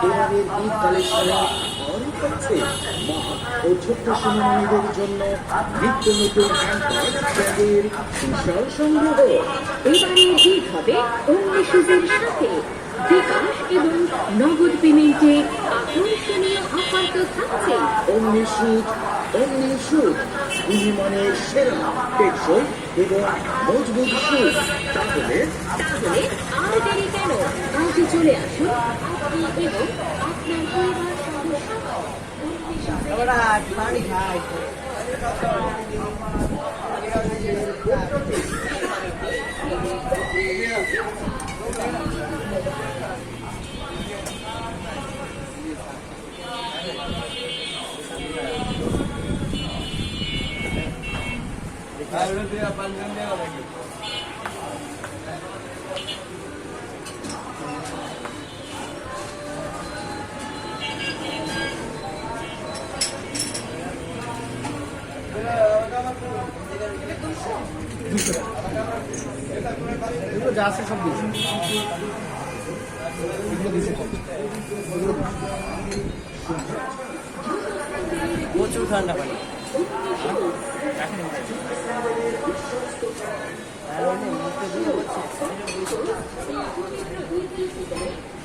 এবারের ঈদ কালেকশনে আরও থাকছে মা ও ছোট্ট সোনামণিদের জন্য নিত্য নতুন হ্যান্ডব্যাগ ব্যাগের বিশাল সংগ্রহ। এবারে ঈদ হবে অমনি সুজের সাথে বিকাশ এবং নগদ পেমেন্টে আকর্ষণীয় অফার তো থাকছে। অমনি সুদ, অমনি সুদ, বিনিময়ের সেরা টেকসই এবং মজবুত সুদ। তাহলে আর দেরি কেন, আজই চলে আসুন আপনি এবং আপনার পরিবার সদস্য। এগুলো যা আছে সব দিয়েছি, এগুলো দিয়েছি প্রচুর ঠান্ডা পানি। Thank you.